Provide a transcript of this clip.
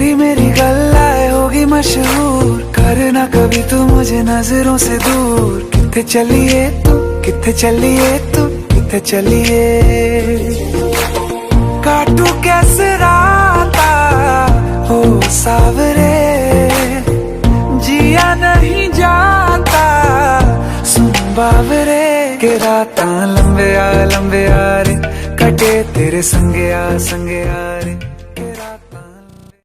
तेरी मेरी गल्लाए होगी मशहूर, करना कभी तू मुझे नजरों से दूर। किथे चलिए तू, किथे चलिए तू, किथे चलिए। काटू कैसे राता हो सावरे, जिया नहीं जाता सुन बावरे। के रातां लंबे आ रे, कटे तेरे संगे आ रे।